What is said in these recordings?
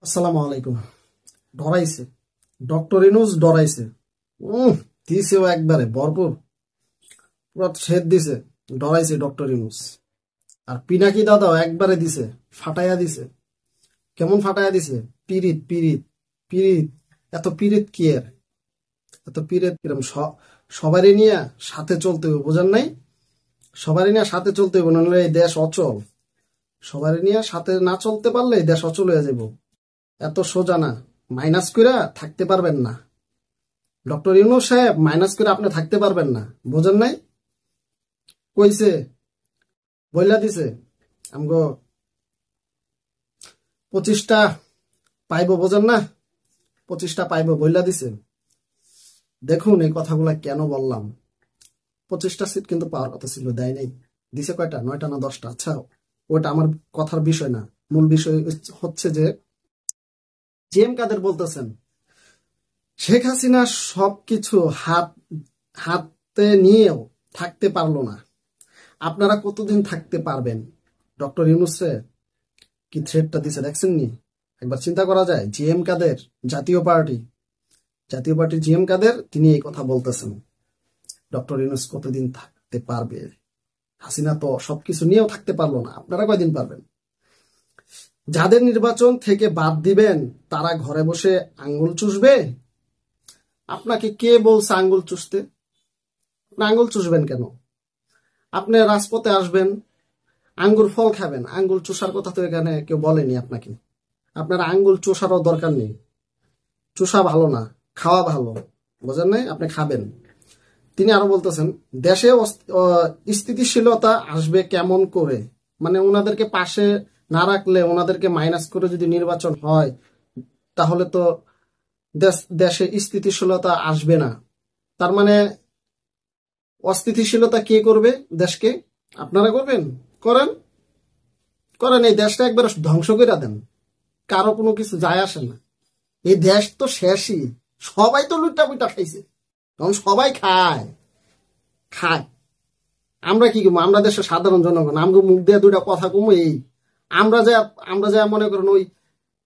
আসসালামু আলাইকুম। ডরাইছে, ডক্টর ইনুস ডরাইছে। দিছেও একবারে ভরপুর, পুরো ছেদ দিছে। ডরাইছে ডক্টর ইনুস। আর পিনাকি দাদাও একবারে দিছে, ফাটাইয়া দিছে। কেমন ফাটাইয়া দিছে? পিরিত পিরিত পিরিত। এত পিরিত কি এর? এত পিরিত কিরম? সবারই নিয়ে সাথে চলতে হবে, বুঝেন নাই? সবারই নিয়ে সাথে চলতে হবে, নাহলে এই দেশ অচল। সবারই নিয়ে সাথে না চলতে পারলে এই দেশ অচল হয়ে যাব। এত সোজা না, মাইনাস কইরা থাকতে পারবেন না। ডক্টর ইউনূস সাহেব মাইনাস করে আপনি থাকতে পারবেন না, বোঝেন নাই? কইছে, বইলা দিছে আমগো 25টা পাইবো, বোঝেন না? 25টা পাইবো বইলা দিছে। দেখুন এই কথাগুলা কেন বললাম। 25টা সিট কিন্তু পাওয়ার কথা ছিল, দেয় নাই। দিছে কয়টা? 9টা না 10টা? আচ্ছা, ওটা আমার কথার বিষয় না। মূল বিষয় হচ্ছে যে জিএম কাদের বলতেছেন শেখ হাসিনা সবকিছু হাতে নিয়েও থাকতে পারলো না। আপনারা কতদিন থাকতে পারবেন? ডক্টর ইউনূসে কি থ্রেটটা দিছে দেখছেন নি? একবার চিন্তা করা যায়। জিএম কাদের, জাতীয় পার্টি জিএম কাদের, তিনি এই কথা বলতেছেন। ডক্টর ইউনূস কতদিন থাকতে পারবে? হাসিনা তো সবকিছু নিয়েও থাকতে পারলো না, আপনারা কয়দিন পারবেন? যাদের নির্বাচন থেকে বাদ দিবেন তারা ঘরে বসে আঙ্গুল চুষবে। আপনাকে কে বলছে আঙ্গুল চুষতে? আঙ্গুল চুষবেন কেন? আপনি রাজপথে আসবেন, আঙ্গুর ফল খাবেন। আঙ্গুল চুষার কথা তো এখানে কেউ বলেনি আপনাকে। আপনার আঙ্গুল চুষারও দরকার নেই। চুষা ভালো না, খাওয়া ভালো, বোঝেন নাই? আপনি খাবেন। তিনি আরো বলতেছেন দেশে স্থিতিশীলতা আসবে কেমন করে? মানে ওনাদেরকে পাশে না রাখলে, ওনাদেরকে মাইনাস করে যদি নির্বাচন হয়, তাহলে তো দেশে স্থিতিশীলতা আসবে না। তার মানে অস্থিতিশীলতা কে করবে দেশকে? আপনারা করবেন? করেন, করেন। এই দেশটা একবার ধ্বংস করে দেন, কারো কোনো কিছু যায় আসে না। এই দেশ তো শেষই। সবাই তো লুটা পুইটা খাইছে, তখন সবাই খায় খায়। আমরা কি করবো? আমরা দেশের সাধারণ জনগণ, আমগো মুখ দিয়ে দুইটা কথা কমো। এই আমরা যা মনে করেন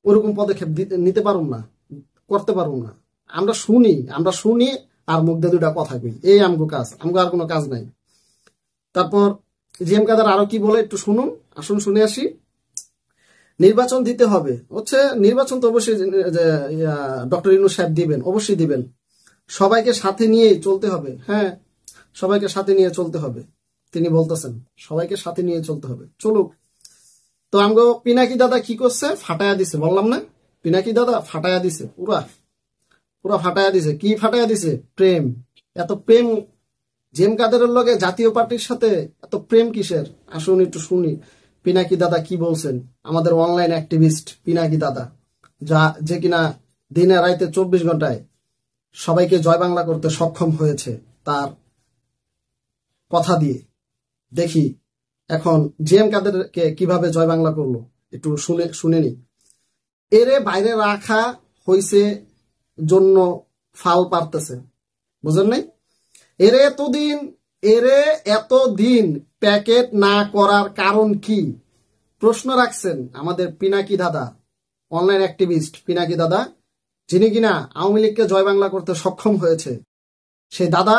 ওরকম পদক্ষেপ নিতে পারুম না, করতে পারুম না। আমরা শুনি আর মুখ দিয়ে দুইটা কথা কই, এই আমগো কাজ। আমগো আর কোনো কাজ নাই। তারপর জিএম কাদের আরো কি বলে একটু শুনুন, আসুন শুনে আসি। নির্বাচন দিতে হবে হচ্ছে, নির্বাচন তো অবশ্যই ডক্টর ইউনূস সাহেব দিবেন, অবশ্যই দিবেন। সবাইকে সাথে নিয়ে চলতে হবে। হ্যাঁ, সবাইকে সাথে নিয়ে চলতে হবে। তিনি বলতেছেন সবাইকে সাথে নিয়ে চলতে হবে, চলুক। তো আমগো পিনাকি দাদা কি করছে? ফাটায়া দিছে, বললাম না? পিনাকি দাদা ফাটায়া দিছে, পুরা পুরা ফাটায়া দিছে। কি ফাটায়া দিছে? প্রেম। এত প্রেম জেম কাদেরের লগে জাতীয় পার্টির সাথে এত প্রেম কিসের? আসুন একটু শুনি পিনাকি দাদা কি বলছেন। আমাদের অনলাইন অ্যাক্টিভিস্ট পিনাকি দাদা, যে কিনা দিনে রাইতে 24 ঘন্টায় সবাইকে জয় বাংলা করতে সক্ষম হয়েছে তার কথা দিয়ে। দেখি এখন জিএম কাদেরকে কিভাবে জয় বাংলা করলো, একটু শুনে নি। এরে বাইরে রাখা হইছে জন্য ফাল পারতেছে, বুঝেন নাই? এরে এতদিন প্যাকেট না করার কারণ কি? প্রশ্ন রাখছেন আমাদের পিনাকি দাদা, অনলাইন অ্যাক্টিভিস্ট পিনাকি দাদা, যিনি কিনা আওয়ামী লীগকে জয় বাংলা করতে সক্ষম হয়েছে। সেই দাদা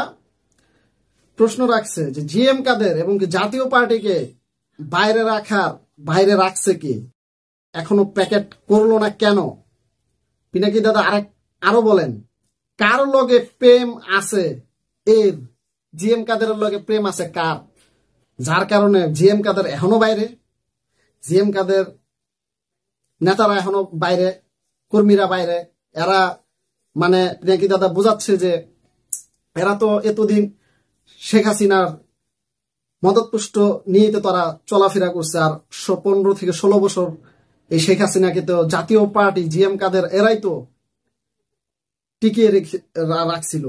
প্রশ্ন রাখছে যে জিএম কাদের এবং জাতীয় পার্টিকে বাইরে রাখছে কি? এখনো প্যাকেট করলো না কেন? পিনাকি দাদা আরো বলেন, কার লগে প্রেম আছে এর? জিএম কাদের লগে প্রেম আছে কার? যার কারণে জিএম কাদের এখনো বাইরে, জিএম কাদের নেতারা এখনো বাইরে, কর্মীরা বাইরে। এরা মানে পিনাকি দাদা বোঝাচ্ছে যে এরা তো এতদিন শেখ হাসিনার মদতপুষ্ট নিয়ে তো তারা চলাফেরা করছে। আর 15 থেকে 16 বছর এই শেখ হাসিনাকে তো জাতীয় পার্টি জিএম কাদের এরাই তো টিকিয়ে রাখছিল।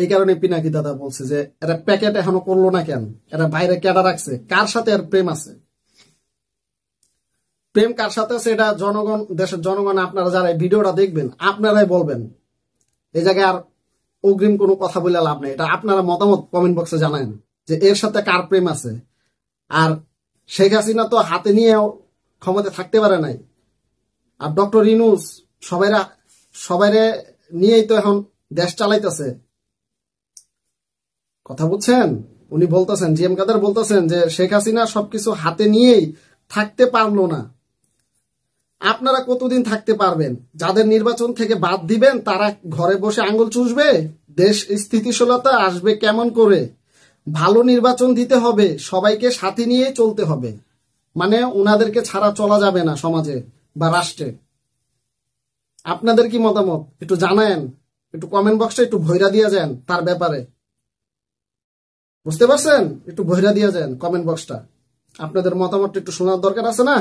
এই কারণে পিনাকি দাদা বলছে যে এরা প্যাকেট এখনো করলো না কেন? এরা বাইরে কেডা রাখছে? কার সাথে আর প্রেম আছে? প্রেম কার সাথে আছে এটা জনগণ, দেশের জনগণ, আপনারা যারা ভিডিওটা দেখবেন আপনারাই বলবেন। এই জায়গায় আর অগ্রিম কোনো কথা বলে লাভ নেই। এটা আপনারা মতামত কমেন্ট বক্সে জানান যে এর সাথে কার প্রেম আছে। আর শেখ হাসিনা তো হাতে নিয়ে ক্ষমতা থাকতে পারে নাই। আর ডক্টর ইউনূস সবাইরে নিয়েই তো এখন দেশ চালাইতেছে। কথা বুঝছেন? উনি বলতেছেন, জিএম কাদের বলতেছেন যে শেখ হাসিনা সবকিছু হাতে নিয়েই থাকতে পারলো না। আপনারা কতদিন থাকতে পারবেন? যাদের নির্বাচন থেকে বাদ দিবেন তারা ঘরে বসে আঙ্গুল চুষবে? দেশ স্থিতিশীলতা আসবে কেমন করে? ভালো নির্বাচন দিতে হবে, সবাইকে সাথে নিয়ে চলতে হবে। মানে ওনাদেরকে ছাড়া চলা যাবে না সমাজে বা রাষ্ট্রে। আপনাদের কি মতামত একটু জানায়েন, একটু কমেন্ট বক্সে একটু ভইরা দিয়ে যান তার ব্যাপারে। বুঝতে পারছেন? একটু ভইরা দিয়ে যান কমেন্ট বক্সটা। আপনাদের মতামতটা একটু শোনার দরকার আছে না?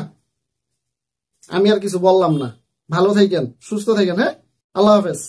আমি আর কিছু বললাম না। ভালো থাকেন, সুস্থ থাকেন। হ্যাঁ, আল্লাহ হাফেজ।